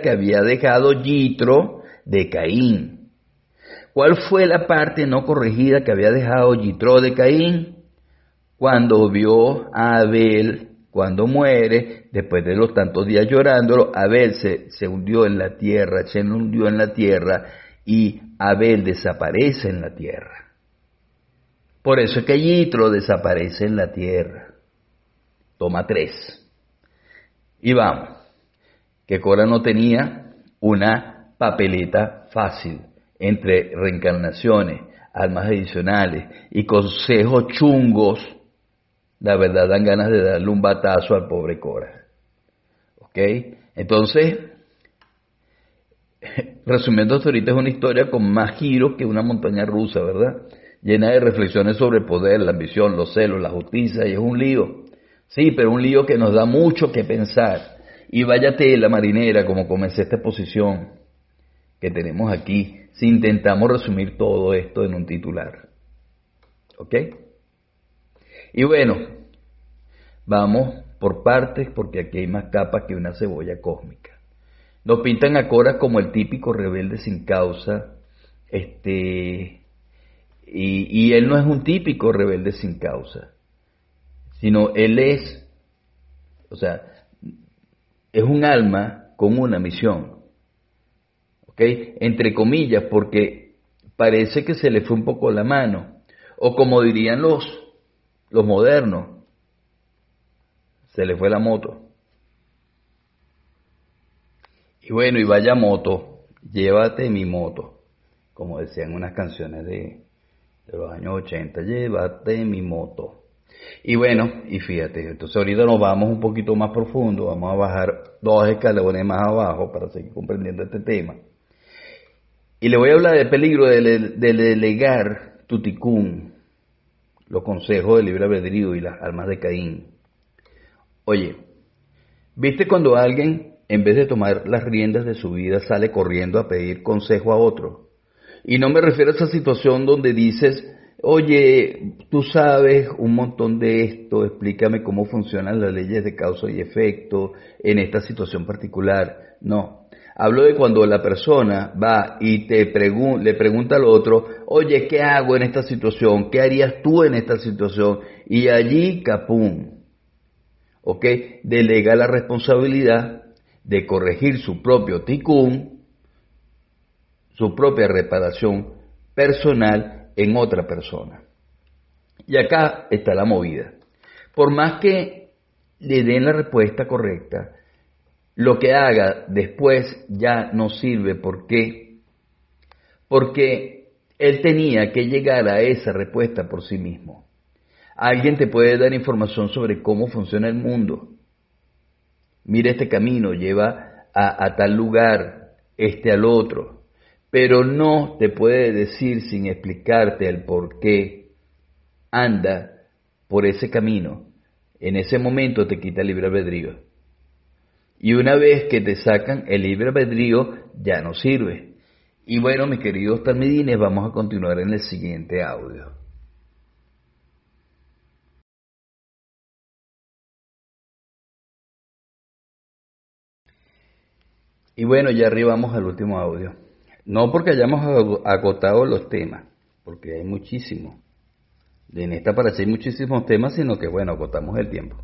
que había dejado Yitro de Caín. ¿Cuál fue la parte no corregida que había dejado Yitro de Caín? Cuando vio a Abel, cuando muere, después de los tantos días llorándolo, Abel se hundió en la tierra, se hundió en la tierra y Abel desaparece en la tierra. Por eso es que Yitro desaparece en la tierra. Toma 3. Y vamos, que Cora no tenía una papeleta fácil entre reencarnaciones, almas adicionales y consejos chungos. La verdad dan ganas de darle un batazo al pobre Cora. ¿Ok? Entonces, resumiendo hasta ahorita, es una historia con más giros que una montaña rusa, ¿verdad? llena de reflexiones sobre el poder, la ambición, los celos, la justicia, y es un lío. Sí, pero un lío que nos da mucho que pensar. Y váyate la marinera, como comencé esta exposición que tenemos aquí, si intentamos resumir todo esto en un titular. ¿Ok? Y bueno, vamos por partes porque aquí hay más capas que una cebolla cósmica. Nos pintan a Cora como el típico rebelde sin causa, y él no es un típico rebelde sin causa, sino él es, o sea, es un alma con una misión, ¿ok? Entre comillas, porque parece que se le fue un poco la mano, o como dirían los modernos, se le fue la moto. Y bueno, y vaya moto, llévate mi moto, como decían unas canciones de los años 80, llévate mi moto. Y bueno, y fíjate, entonces ahorita nos vamos un poquito más profundo, vamos a bajar 2 escalones más abajo para seguir comprendiendo este tema. Y le voy a hablar del peligro de delegar tu ticún, los consejos del libre albedrío y las almas de Caín. Oye, ¿viste cuando alguien, en vez de tomar las riendas de su vida, sale corriendo a pedir consejo a otro? Y no me refiero a esa situación donde dices, oye, tú sabes un montón de esto, explícame cómo funcionan las leyes de causa y efecto en esta situación particular. No, hablo de cuando la persona va y le pregunta al otro, oye, ¿qué hago en esta situación? ¿Qué harías tú en esta situación? Y allí, capum, ¿ok? Delega la responsabilidad de corregir su propio ticún, su propia reparación personal en otra persona. Y acá está la movida. Por más que le den la respuesta correcta, lo que haga después ya no sirve. ¿Por qué? Porque él tenía que llegar a esa respuesta por sí mismo. Alguien te puede dar información sobre cómo funciona el mundo. Mira, este camino lleva a tal lugar, al otro. Pero no te puede decir sin explicarte el por qué anda por ese camino. En ese momento te quita el libre albedrío. Y una vez que te sacan el libre albedrío, ya no sirve. Y bueno, mis queridos talmidines, vamos a continuar en el siguiente audio. Y bueno, ya arribamos al último audio. No porque hayamos agotado los temas, porque hay muchísimos. En esta parece hay muchísimos temas, sino que bueno, agotamos el tiempo.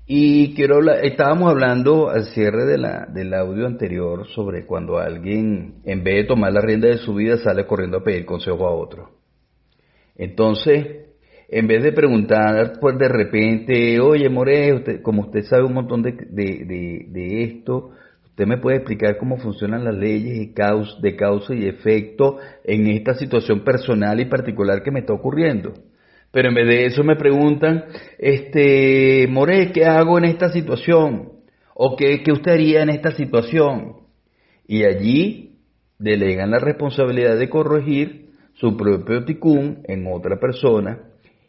Y quiero hablar, estábamos hablando al cierre del audio anterior sobre cuando alguien, en vez de tomar la rienda de su vida, sale corriendo a pedir consejo a otro. Entonces, en vez de preguntar, pues de repente, oye, More, como usted sabe un montón de esto, ¿usted me puede explicar cómo funcionan las leyes de causa y efecto en esta situación personal y particular que me está ocurriendo? Pero en vez de eso me preguntan, More, ¿qué hago en esta situación? ¿O qué usted haría en esta situación? Y allí delegan la responsabilidad de corregir su propio ticún en otra persona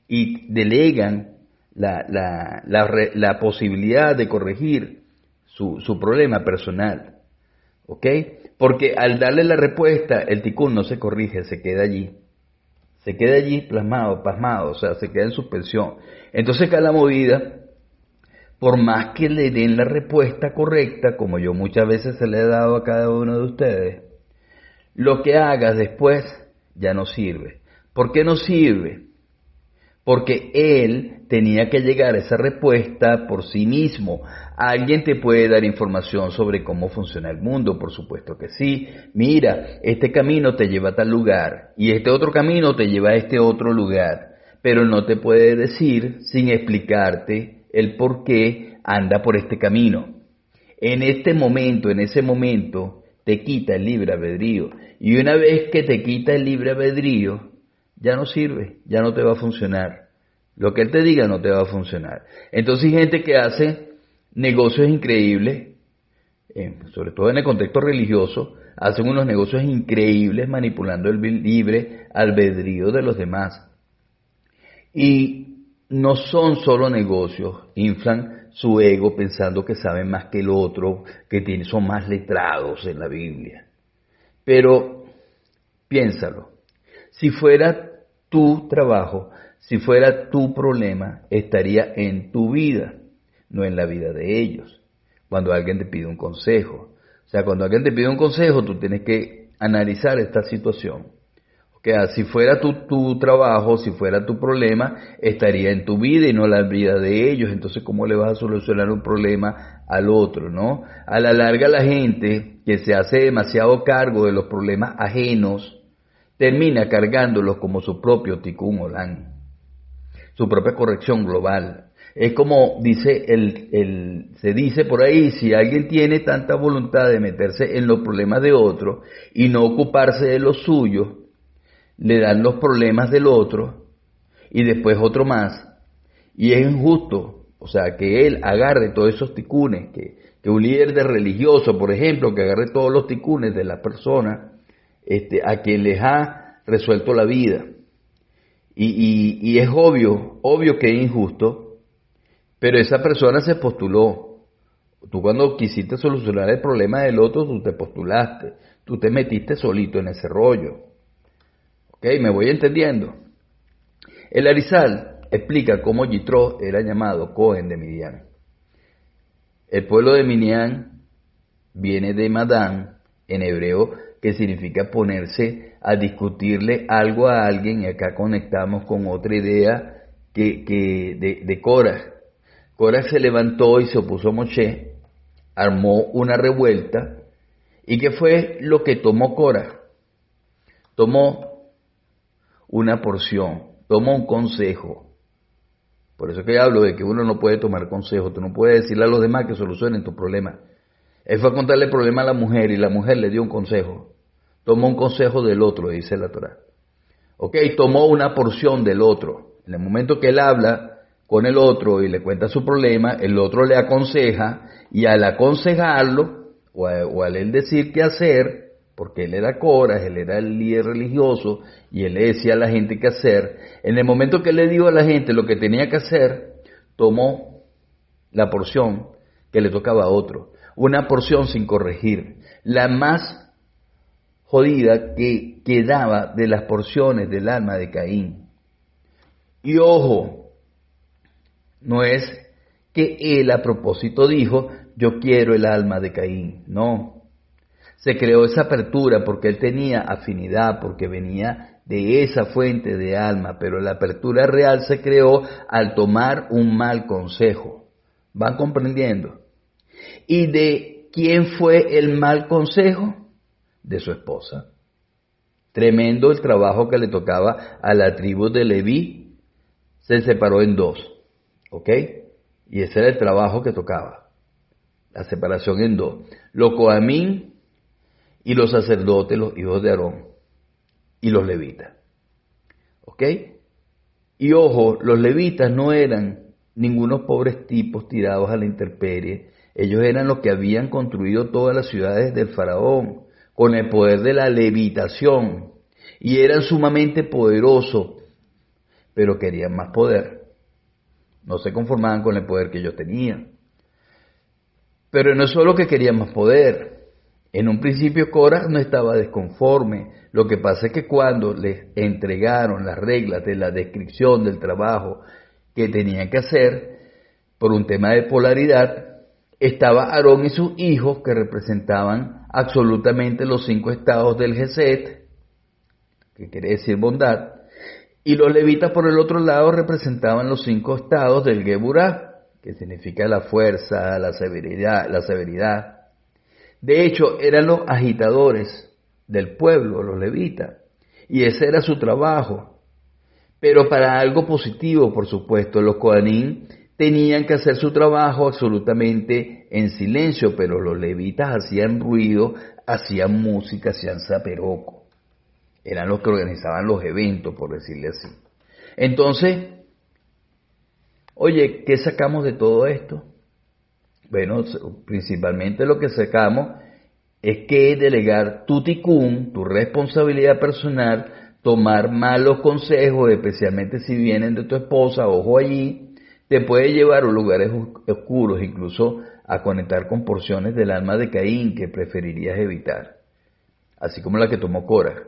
y delegan la posibilidad de corregir su problema personal. ¿Ok? Porque al darle la respuesta, el ticún no se corrige, se queda allí. Se queda allí plasmado, pasmado, o sea, se queda en suspensión. Entonces acá la movida, por más que le den la respuesta correcta, como yo muchas veces se le he dado a cada uno de ustedes, lo que hagas después ya no sirve. ¿Por qué no sirve? Porque él tenía que llegar a esa respuesta por sí mismo. Alguien te puede dar información sobre cómo funciona el mundo, por supuesto que sí. Mira, este camino te lleva a tal lugar y este otro camino te lleva a este otro lugar. Pero no te puede decir sin explicarte el por qué anda por este camino. En ese momento, te quita el libre albedrío. Y una vez que te quita el libre albedrío, ya no sirve, ya no te va a funcionar. Lo que él te diga no te va a funcionar. Entonces hay gente que hace negocios increíbles, sobre todo en el contexto religioso, hacen unos negocios increíbles manipulando el libre albedrío de los demás. Y no son solo negocios, inflan su ego pensando que saben más que el otro, que son más letrados en la Biblia. Pero piénsalo, si fuera tu trabajo, si fuera tu problema, estaría en tu vida, no en la vida de ellos. Cuando alguien te pide un consejo. O sea, cuando alguien te pide un consejo, tú tienes que analizar esta situación. Si fuera tu trabajo, si fuera tu problema, estaría en tu vida y no en la vida de ellos. Entonces, ¿cómo le vas a solucionar un problema al otro, no? A la larga, la gente que se hace demasiado cargo de los problemas ajenos, termina cargándolos como su propio tikkun olam, su propia corrección global. Es como se dice por ahí, si alguien tiene tanta voluntad de meterse en los problemas de otro y no ocuparse de los suyos, le dan los problemas del otro y después otro más. Y es injusto, o sea, que él agarre todos esos ticunes, que un líder de religioso, por ejemplo, que agarre todos los ticunes de la persona a quien les ha resuelto la vida. Y es obvio que es injusto, pero esa persona se postuló. Tú cuando quisiste solucionar el problema del otro, tú te postulaste, tú te metiste solito en ese rollo. ¿Ok? ¿Me voy entendiendo? El Arizal explica cómo Yitro era llamado Cohen de Midian. El pueblo de Midian viene de Madán, en hebreo, que significa ponerse a discutirle algo a alguien, y acá conectamos con otra idea de Korah. Korah se levantó y se opuso a Moshe, armó una revuelta, ¿y qué fue lo que tomó Korah? Tomó una porción, tomó un consejo. Por eso que hablo de que uno no puede tomar consejo, tú no puedes decirle a los demás que solucionen tu problema. Él fue a contarle el problema a la mujer y la mujer le dio un consejo. Tomó un consejo del otro, dice la Torá. Ok, tomó una porción del otro. En el momento que él habla con el otro y le cuenta su problema, el otro le aconseja, y al aconsejarlo, o al él decir qué hacer, porque él era Korah, él era el líder religioso, y él le decía a la gente qué hacer, en el momento que él le dijo a la gente lo que tenía que hacer, tomó la porción que le tocaba a otro, una porción sin corregir, la más jodida que quedaba de las porciones del alma de Caín. Y ojo, no es que él a propósito dijo, yo quiero el alma de Caín, no. Se creó esa apertura porque él tenía afinidad, porque venía de esa fuente de alma, pero la apertura real se creó al tomar un mal consejo. ¿Van comprendiendo? ¿Y de quién fue el mal consejo? De su esposa. Tremendo el trabajo que le tocaba a la tribu de Leví, se separó en dos, ¿ok? Y ese era el trabajo que tocaba, la separación en dos. Los Cohamín y los sacerdotes, los hijos de Aarón, y los levitas, ¿ok? Y ojo, los levitas no eran ningunos pobres tipos tirados a la intemperie, ellos eran los que habían construido todas las ciudades del faraón, con el poder de la levitación, y eran sumamente poderosos, pero querían más poder. No se conformaban con el poder que ellos tenían. Pero no es solo que querían más poder. En un principio Korah no estaba desconforme. Lo que pasa es que cuando les entregaron las reglas de la descripción del trabajo que tenían que hacer, por un tema de polaridad, estaba Aarón y sus hijos, que representaban absolutamente los 5 estados del Gesed, que quiere decir bondad, y los levitas por el otro lado representaban los 5 estados del Geburah, que significa la fuerza, la severidad. De hecho, eran los agitadores del pueblo, los levitas, y ese era su trabajo. Pero para algo positivo, por supuesto, los Kohanim tenían que hacer su trabajo absolutamente en silencio, pero los levitas hacían ruido, hacían música, hacían zaperoco. Eran los que organizaban los eventos, por decirle así. Entonces, oye, ¿qué sacamos de todo esto? Bueno, principalmente lo que sacamos es que delegar tu tikkun, tu responsabilidad personal, tomar malos consejos, especialmente si vienen de tu esposa, ojo allí, te puede llevar a lugares oscuros, incluso a conectar con porciones del alma de Caín que preferirías evitar, así como la que tomó Cora.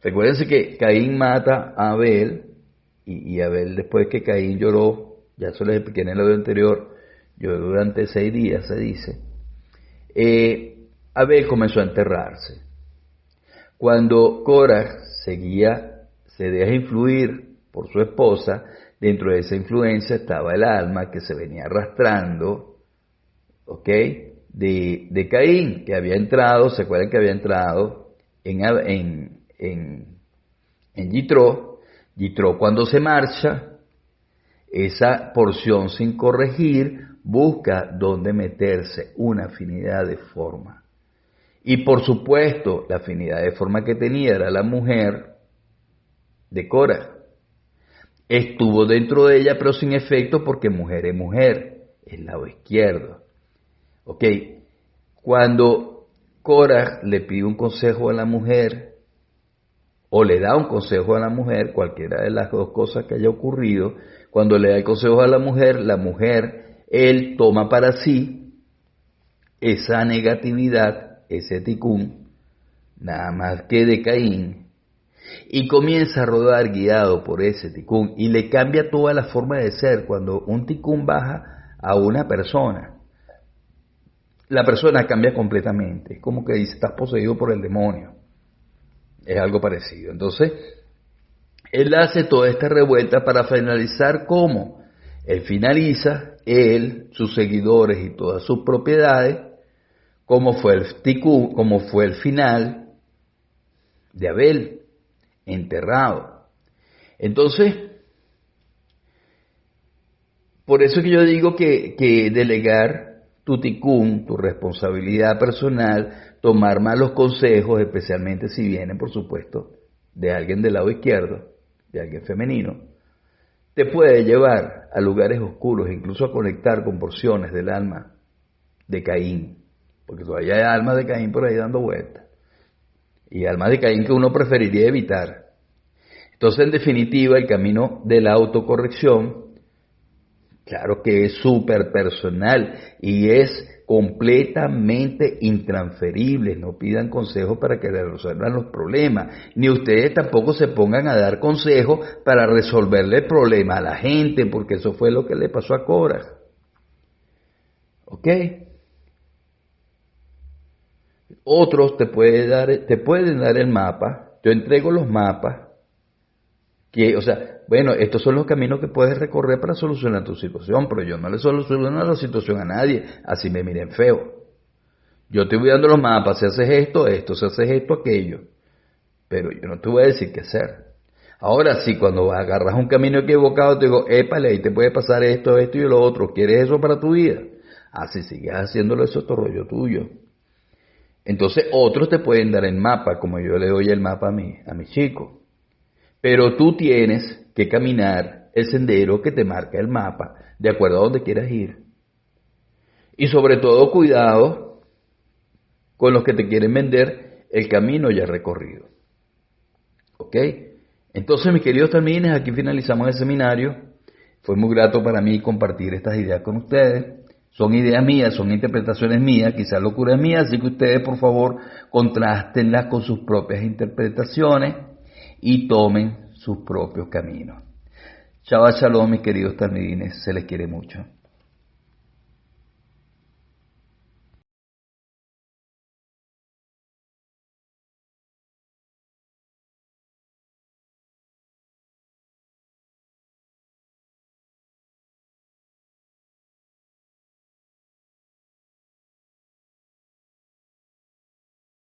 Recuérdense que Caín mata a Abel, y Abel, después que Caín lloró, ya se les expliqué en el audio anterior, lloró durante 6 días, se dice, Abel comenzó a enterrarse. Cuando Cora se deja influir por su esposa, dentro de esa influencia estaba el alma que se venía arrastrando, ¿ok? De Caín, que había entrado, ¿se acuerdan que había entrado en Yitro? Yitro, cuando se marcha, esa porción sin corregir busca dónde meterse, una afinidad de forma. Y por supuesto, la afinidad de forma que tenía era la mujer de Cora. Estuvo dentro de ella, pero sin efecto, porque mujer, el lado izquierdo. Ok, cuando Cora le pide un consejo a la mujer, o le da un consejo a la mujer, cualquiera de las dos cosas que haya ocurrido, cuando le da el consejo a la mujer, él toma para sí esa negatividad, ese tikkun, nada más que de Caín, y comienza a rodar guiado por ese tikkun, y le cambia toda la forma de ser. Cuando un tikkun baja a una persona, la persona cambia completamente, es como que dice, estás poseído por el demonio, es algo parecido. Entonces, él hace toda esta revuelta para finalizar ¿cómo? Él finaliza, sus seguidores y todas sus propiedades, como fue el tikkun, como fue el final de Abel, enterrado. Entonces, por eso que yo digo que delegar tu tikkun, tu responsabilidad personal, tomar malos consejos, especialmente si vienen, por supuesto, de alguien del lado izquierdo, de alguien femenino, te puede llevar a lugares oscuros, incluso a conectar con porciones del alma de Caín, porque todavía hay almas de Caín por ahí dando vueltas, y almas de Caín que uno preferiría evitar. Entonces, en definitiva, el camino de la autocorrección, claro que es súper personal y es completamente intransferible. No pidan consejos para que les resuelvan los problemas, ni ustedes tampoco se pongan a dar consejos para resolverle el problema a la gente, porque eso fue lo que le pasó a Cora. ¿Ok? Otros te pueden dar el mapa. Yo entrego los mapas. Bueno, estos son los caminos que puedes recorrer para solucionar tu situación, pero yo no le soluciono la situación a nadie, así me miren feo. Yo te voy dando los mapas, si haces esto, si haces esto, aquello, pero yo no te voy a decir qué hacer. Ahora sí, cuando agarras un camino equivocado, te digo, épale, ahí te puede pasar esto y lo otro, ¿quieres eso para tu vida? Si sigues haciéndolo, eso es todo rollo tuyo. Entonces otros te pueden dar el mapa, como yo le doy el mapa a mi chico. Pero tú tienes que caminar el sendero que te marca el mapa, de acuerdo a donde quieras ir. Y sobre todo, cuidado con los que te quieren vender el camino ya recorrido. ¿Ok? Entonces, mis queridos tamines, aquí finalizamos el seminario. Fue muy grato para mí compartir estas ideas con ustedes. Son ideas mías, son interpretaciones mías, quizás locuras mías, así que ustedes, por favor, contrástenlas con sus propias interpretaciones y tomen sus propios caminos. Shabbat Shalom, mis queridos talmidines, se les quiere mucho.